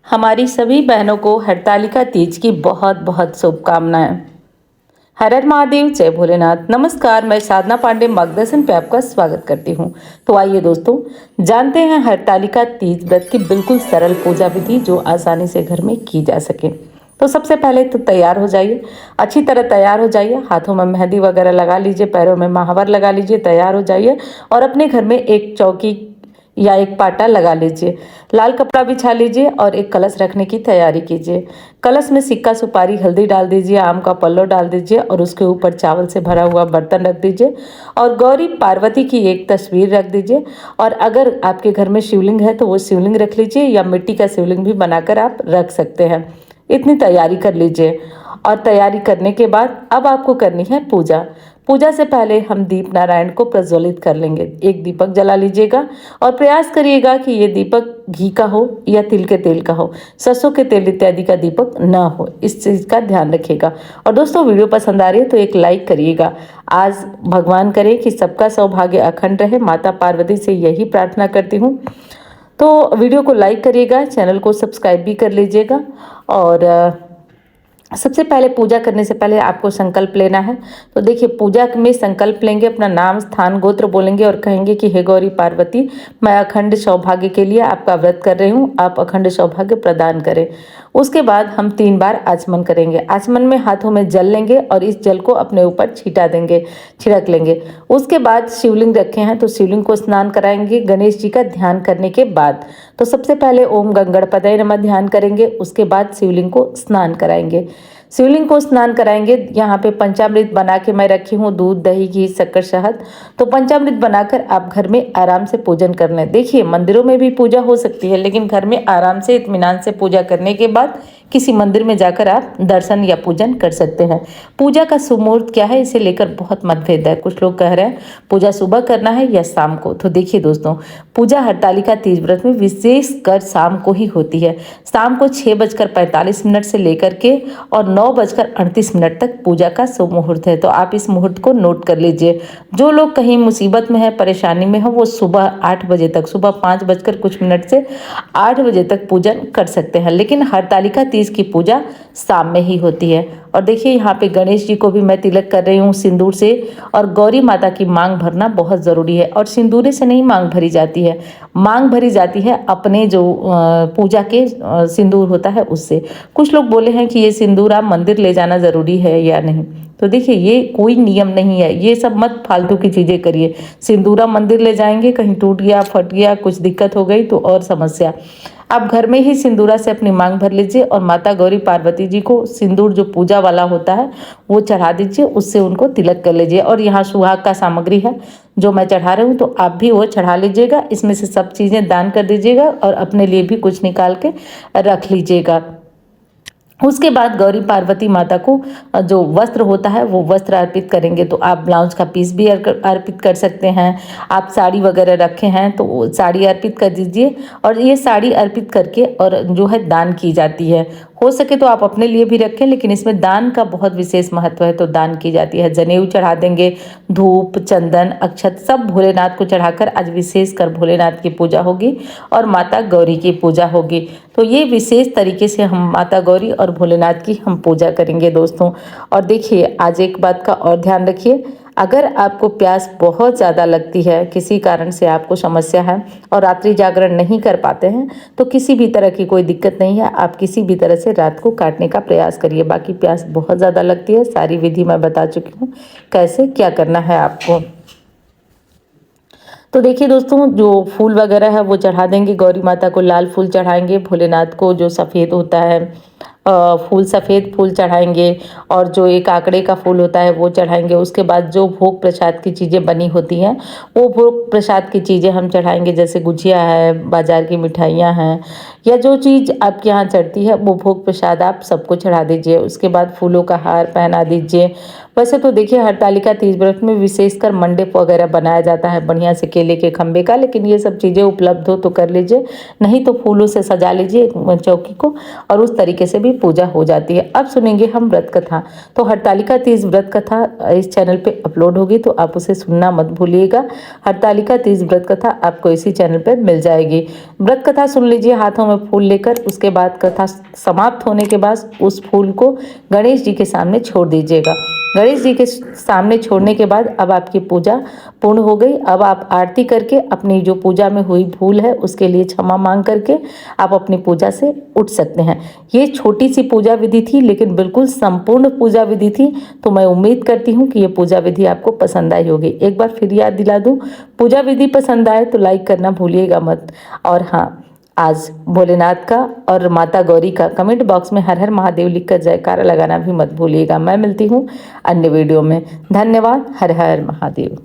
हमारी सभी बहनों को हरतालिका तीज की बहुत बहुत शुभकामनाएं। हर हर महादेव, जय भोलेनाथ। नमस्कार, मैं साधना पांडे मार्गदर्शन पे आपका स्वागत करती हूँ। तो आइए दोस्तों, जानते हैं हरतालिका तीज व्रत की बिल्कुल सरल पूजा विधि जो आसानी से घर में की जा सके। तो सबसे पहले तो तैयार हो जाइए, अच्छी तरह तैयार हो जाइए। हाथों में मेहंदी वगैरह लगा लीजिए, पैरों में महावर लगा लीजिए, तैयार हो जाइए और अपने घर में एक चौकी या एक पाटा लगा लीजिए। लाल कपड़ा बिछा लीजिए और एक कलश रखने की तैयारी कीजिए। कलश में सिक्का, सुपारी, हल्दी डाल दीजिए, आम का पल्लो डाल दीजिए और उसके ऊपर चावल से भरा हुआ बर्तन रख दीजिए और गौरी पार्वती की एक तस्वीर रख दीजिए। और अगर आपके घर में शिवलिंग है तो वो शिवलिंग रख लीजिए या मिट्टी का शिवलिंग भी बनाकर आप रख सकते हैं। इतनी तैयारी कर लीजिए और तैयारी करने के बाद अब आपको करनी है पूजा। पूजा से पहले हम दीप नारायण को प्रज्वलित कर लेंगे। एक दीपक जला लीजिएगा और प्रयास करिएगा कि ये दीपक घी का हो या तिल के तेल का हो, सरसों के तेल इत्यादि का दीपक ना हो, इस चीज़ का ध्यान रखिएगा। और दोस्तों, वीडियो पसंद आ रही है तो एक लाइक करिएगा। आज भगवान करे कि सबका सौभाग्य अखंड रहे, माता पार्वती से यही प्रार्थना करती हूँ। तो वीडियो को लाइक करिएगा, चैनल को सब्सक्राइब भी कर लीजिएगा। और सबसे पहले पूजा करने से पहले आपको संकल्प लेना है। तो देखिए, पूजा में संकल्प लेंगे, अपना नाम, स्थान, गोत्र बोलेंगे और कहेंगे कि हे गौरी पार्वती, मैं अखंड सौभाग्य के लिए आपका व्रत कर रही हूँ, आप अखंड सौभाग्य प्रदान करें। उसके बाद हम 3 बार आचमन करेंगे। आचमन में हाथों में जल लेंगे और इस जल को अपने ऊपर छिड़क लेंगे। उसके बाद शिवलिंग रखे हैं तो शिवलिंग को स्नान कराएंगे गणेश जी का ध्यान करने के बाद। तो सबसे पहले ओम गंगणपतये नमः ध्यान करेंगे, उसके बाद शिवलिंग को स्नान कराएंगे। शिवलिंग को स्नान कराएंगे। यहाँ पे पंचामृत बना के मैं रखी हूँ, दूध, दही, घी, शक्कर, शहद। तो पंचामृत बनाकर आप घर में आराम से पूजन कर लें। देखिए, मंदिरों में भी पूजा हो सकती है, लेकिन घर में आराम से इत्मीनान से पूजा करने के बाद किसी मंदिर में जाकर आप दर्शन या पूजन कर सकते हैं। पूजा का शुभ मुहूर्त क्या है, इसे लेकर बहुत मतभेद है। कुछ लोग कह रहे हैं पूजा सुबह करना है या शाम को। तो देखिए दोस्तों, पूजा हरतालिका तीज व्रत में विशेष कर शाम को ही होती है। शाम को 6:45 से लेकर के और 9:38 तक पूजा का शुभ मुहूर्त है। तो आप इस मुहूर्त को नोट कर लीजिए। जो लोग कहीं मुसीबत में है, परेशानी में है, वो सुबह 8 बजे तक, सुबह 5:00 से 8 बजे तक पूजन कर सकते हैं। लेकिन हरतालिका तीज की पूजा शाम में ही होती है। और देखिए, यहाँ पे गणेश जी को भी मैं तिलक कर रही हूँ सिंदूर से। और गौरी माता की मांग भरना बहुत ज़रूरी है। और सिंदूरे से नहीं मांग भरी जाती है, मांग भरी जाती है अपने जो पूजा के सिंदूर होता है उससे। कुछ लोग बोले हैं कि ये सिंदूर आप मंदिर ले जाना ज़रूरी है या नहीं। तो देखिए, ये कोई नियम नहीं है, ये सब मत फालतू की चीज़ें करिए। सिंदूरा मंदिर ले जाएंगे, कहीं टूट गया, फट गया, कुछ दिक्कत हो गई तो और समस्या। आप घर में ही सिंदूरा से अपनी मांग भर लीजिए और माता गौरी पार्वती जी को सिंदूर जो पूजा वाला होता है वो चढ़ा दीजिए, उससे उनको तिलक कर लीजिए। और यहाँ सुहाग का सामग्री है जो मैं चढ़ा रही हूँ, तो आप भी वो चढ़ा लीजिएगा। इसमें से सब चीज़ें दान कर दीजिएगा और अपने लिए भी कुछ निकाल के रख लीजिएगा। उसके बाद गौरी पार्वती माता को जो वस्त्र होता है वो वस्त्र अर्पित करेंगे। तो आप ब्लाउज का पीस भी अर्पित कर सकते हैं। आप साड़ी वगैरह रखे हैं तो वो साड़ी अर्पित कर दीजिए। और ये साड़ी अर्पित करके और जो है दान की जाती है। हो सके तो आप अपने लिए भी रखें, लेकिन इसमें दान का बहुत विशेष महत्व है, तो दान की जाती है। जनेऊ चढ़ा देंगे, धूप, चंदन, अक्षत सब भोलेनाथ को चढ़ाकर आज विशेष कर भोलेनाथ की पूजा होगी और माता गौरी की पूजा होगी। तो ये विशेष तरीके से हम माता गौरी और भोलेनाथ की हम पूजा करेंगे दोस्तों। और देखिए, आज एक बात का और ध्यान रखिए, अगर आपको प्यास बहुत ज़्यादा लगती है, किसी कारण से आपको समस्या है और रात्रि जागरण नहीं कर पाते हैं, तो किसी भी तरह की कोई दिक्कत नहीं है। आप किसी भी तरह से रात को काटने का प्रयास करिए। बाकी प्यास बहुत ज़्यादा लगती है, सारी विधि मैं बता चुकी हूँ कैसे क्या करना है आपको। तो देखिए दोस्तों, जो फूल वगैरह है वो चढ़ा देंगे। गौरी माता को लाल फूल चढ़ाएंगे, भोलेनाथ को जो सफ़ेद होता है फूल, सफ़ेद फूल चढ़ाएंगे और जो एक आंकड़े का फूल होता है वो चढ़ाएंगे। उसके बाद जो भोग प्रसाद की चीज़ें बनी होती हैं वो भोग प्रसाद की चीज़ें हम चढ़ाएंगे, जैसे गुजिया है, बाज़ार की मिठाइयाँ हैं, या जो चीज़ आपके यहाँ चढ़ती है वो भोग प्रसाद आप सबको चढ़ा दीजिए। उसके बाद फूलों का हार पहना दीजिए। वैसे तो देखिए, हरतालिका तीज व्रत में विशेषकर मंडप वगैरह बनाया जाता है बढ़िया से केले के खंबे का, लेकिन ये सब चीज़ें उपलब्ध हो तो कर लीजिए, नहीं तो फूलों से सजा लीजिए चौकी को और उस तरीके से भी पूजा हो जाती है। अब सुनेंगे हम व्रत कथा। तो हरतालिका तीज व्रत कथा इस चैनल पे अपलोड होगी, तो आप उसे सुनना मत भूलिएगा। हरतालिका तीज व्रत कथा आपको इसी चैनल पर मिल जाएगी। व्रत कथा सुन लीजिए हाथों में फूल लेकर। उसके बाद कथा समाप्त होने के बाद उस फूल को गणेश जी के सामने छोड़ दीजिएगा। गणेश जी के सामने छोड़ने के बाद अब आपकी पूजा पूर्ण हो गई। अब आप आरती करके अपनी जो पूजा में हुई भूल है उसके लिए क्षमा मांग करके आप अपनी पूजा से उठ सकते हैं। ये छोटी सी पूजा विधि थी, लेकिन बिल्कुल संपूर्ण पूजा विधि थी। तो मैं उम्मीद करती हूँ कि ये पूजा विधि आपको पसंद आई होगी। एक बार फिर याद दिला दूँ, पूजा विधि पसंद आए तो लाइक करना भूलिएगा मत। और हाँ, आज भोलेनाथ का और माता गौरी का कमेंट बॉक्स में हर हर महादेव लिखकर जयकारा लगाना भी मत भूलिएगा। मैं मिलती हूँ अन्य वीडियो में। धन्यवाद। हर हर महादेव।